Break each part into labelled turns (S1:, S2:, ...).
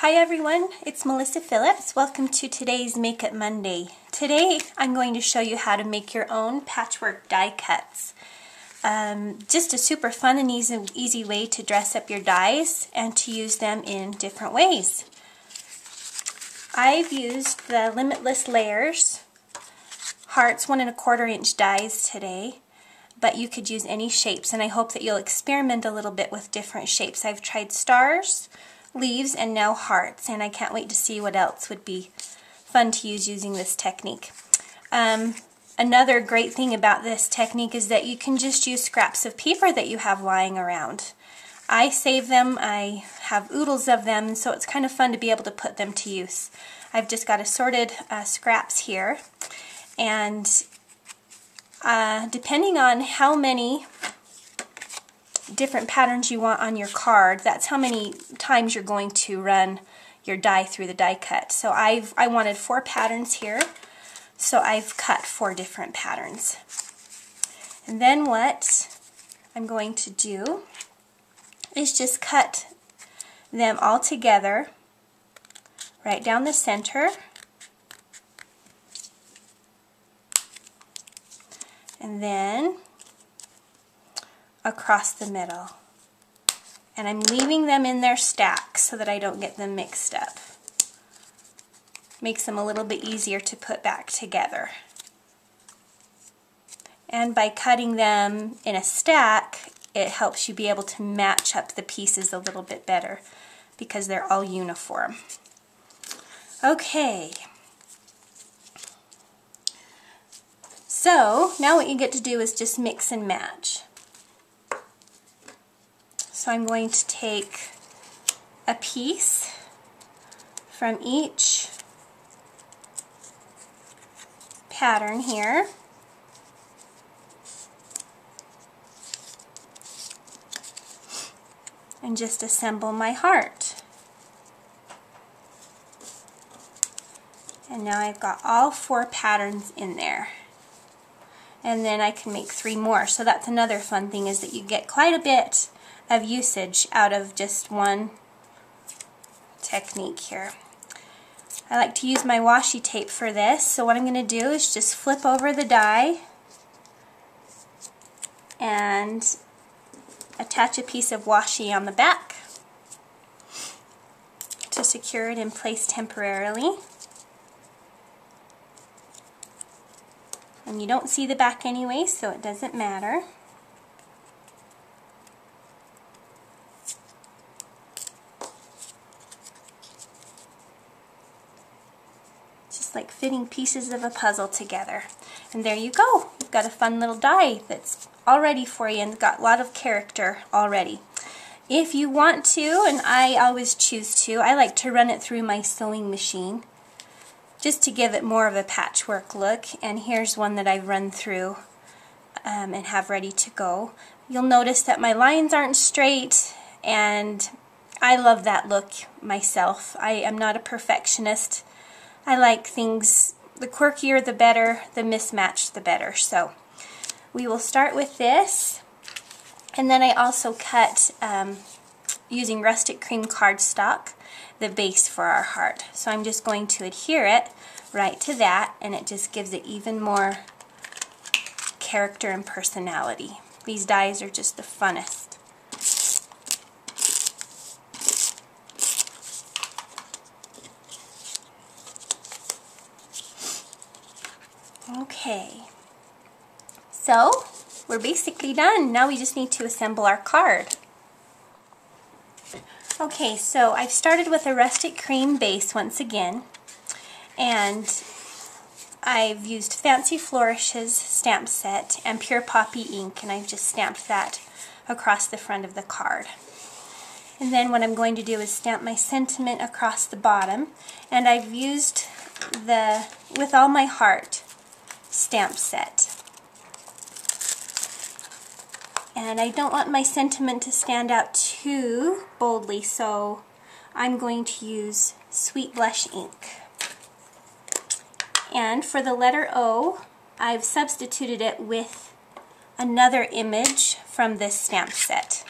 S1: Hi everyone, it's Melissa Phillips. Welcome to today's Makeup Monday. Today I'm going to show you how to make your own patchwork die cuts. Just a super fun and easy way to dress up your dies and to use them in different ways. I've used the Limitless Layers Hearts 1 1/4 inch dies today, but you could use any shapes, and I hope that you'll experiment a little bit with different shapes. I've tried stars, leaves, and now hearts, and I can't wait to see what else would be fun to use using this technique. Another great thing about this technique is that you can just use scraps of paper that you have lying around. I save them, I have oodles of them, and so it's kind of fun to be able to put them to use. I've just got assorted scraps here, and depending on how many different patterns you want on your card, that's how many times you're going to run your die through the die cut. So I wanted 4 patterns here, so I've cut 4 different patterns. And then what I'm going to do is just cut them all together right down the center, and then across the middle. And I'm leaving them in their stack so that I don't get them mixed up. Makes them a little bit easier to put back together. And by cutting them in a stack, it helps you be able to match up the pieces a little bit better because they're all uniform. Okay. So now what you get to do is just mix and match. So I'm going to take a piece from each pattern here, and just assemble my heart. And now I've got all 4 patterns in there. And then I can make 3 more. So that's another fun thing, is that you get quite a bit of usage out of just one technique here. I like to use my washi tape for this, so what I'm going to do is just flip over the die and attach a piece of washi on the back to secure it in place temporarily. And you don't see the back anyway, so it doesn't matter. Just like fitting pieces of a puzzle together. And there you go. You've got a fun little die that's all ready for you and got a lot of character already. If you want to, and I always choose to, I like to run it through my sewing machine just to give it more of a patchwork look. And here's one that I've run through and have ready to go. You'll notice that my lines aren't straight, and I love that look myself. I am not a perfectionist. I like things, the quirkier the better, the mismatched the better. So we will start with this, and then I also cut, using rustic cream cardstock, the base for our heart. So I'm just going to adhere it right to that, and it just gives it even more character and personality. These dies are just the funnest. Okay, so we're basically done. Now we just need to assemble our card. Okay, so I've started with a rustic cream base once again, and I've used Fancy Flourishes stamp set and Pure Poppy ink, and I've just stamped that across the front of the card. And then what I'm going to do is stamp my sentiment across the bottom, and I've used the With All My Heart stamp set. And I don't want my sentiment to stand out too boldly, so I'm going to use Sweet Blush ink. And for the letter O, I've substituted it with another image from this stamp set.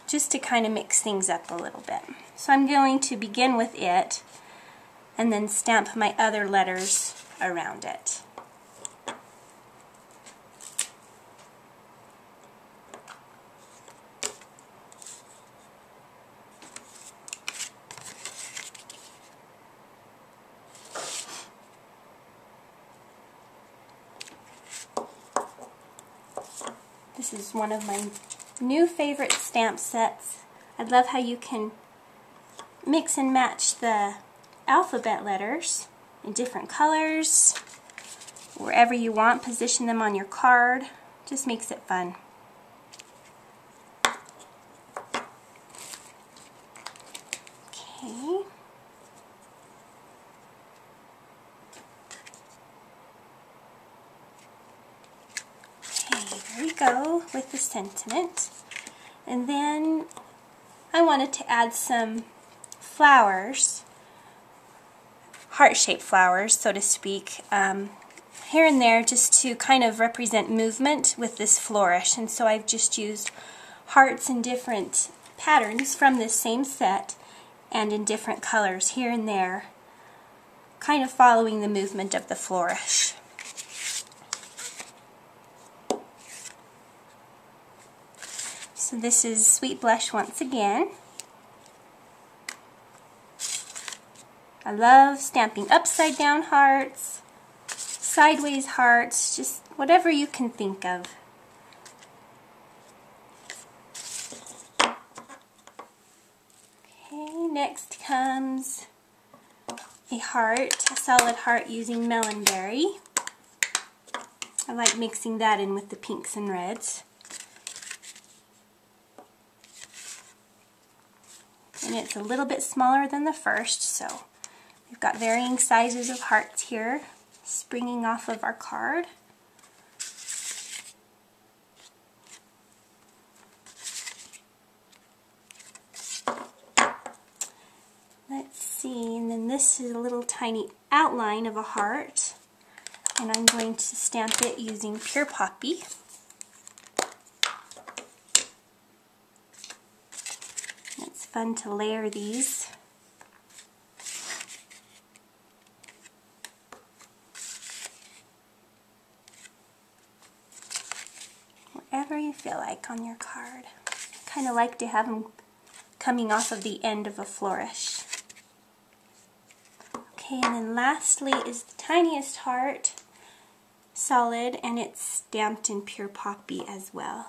S1: just to kind of mix things up a little bit. So I'm going to begin with it and then stamp my other letters around it. This is one of my new favorite stamp sets. I love how you can mix and match the alphabet letters in different colors, wherever you want, position them on your card. Just makes it fun. Okay. There we go with the sentiment. And then I wanted to add some flowers, heart-shaped flowers, so to speak, here and there, just to kind of represent movement with this flourish. And so I've just used hearts in different patterns from this same set and in different colors here and there, kind of following the movement of the flourish. So this is Sweet Blush once again. I love stamping upside down hearts, sideways hearts, just whatever you can think of. Okay, next comes a heart, a solid heart using melonberry. I like mixing that in with the pinks and reds. And it's a little bit smaller than the first, so we've got varying sizes of hearts here springing off of our card. Let's see, and then this is a little tiny outline of a heart, and I'm going to stamp it using Pure Poppy. It's fun to layer these. Wherever you feel like on your card. I kind of like to have them coming off of the end of a flourish. Okay, and then lastly is the tiniest heart, solid, and it's stamped in Pure Poppy as well.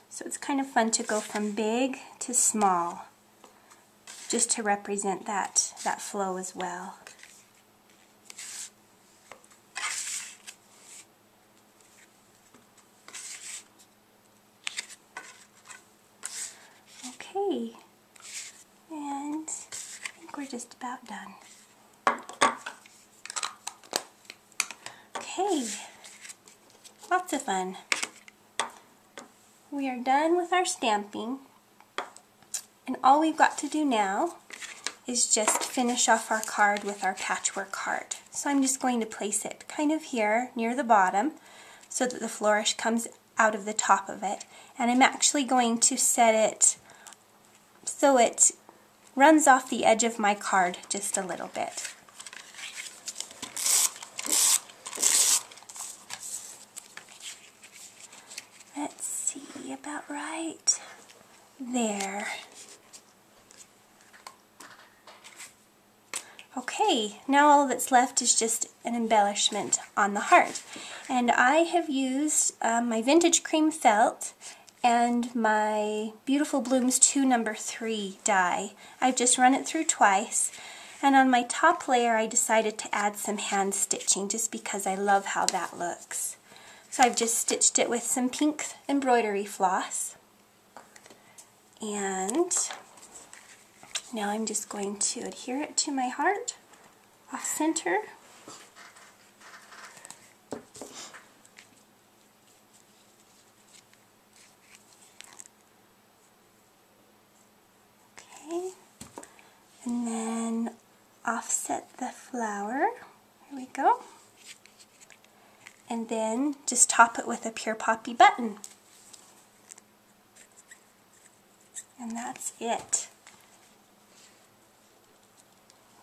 S1: So it's kind of fun to go from big to small, just to represent that flow as well. Okay, and I think we're just about done. Okay, lots of fun. We are done with our stamping, and all we've got to do now is just finish off our card with our patchwork heart. So I'm just going to place it kind of here near the bottom so that the flourish comes out of the top of it, and I'm actually going to set it so it runs off the edge of my card just a little bit. Let's see, about right there. Okay, now all that's left is just an embellishment on the heart. And I have used my vintage cream felt and my Beautiful Blooms 2 No. 3 die. I've just run it through twice, and on my top layer I decided to add some hand stitching just because I love how that looks. So I've just stitched it with some pink embroidery floss, and now I'm just going to adhere it to my heart off center. Okay, and then offset the flower. There we go. and then just top it with a pure poppy button. And that's it.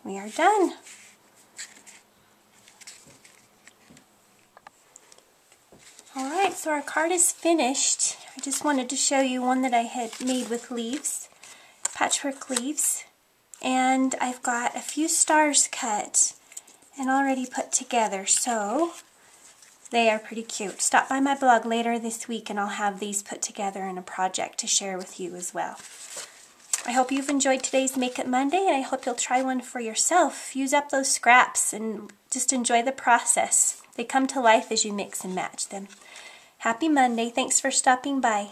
S1: We are done. Alright, so our card is finished. I just wanted to show you one that I had made with leaves, patchwork leaves. And I've got a few stars cut and already put together, so they are pretty cute. Stop by my blog later this week and I'll have these put together in a project to share with you as well. I hope you've enjoyed today's Make It Monday, and I hope you'll try one for yourself. Use up those scraps and just enjoy the process. They come to life as you mix and match them. Happy Monday. Thanks for stopping by.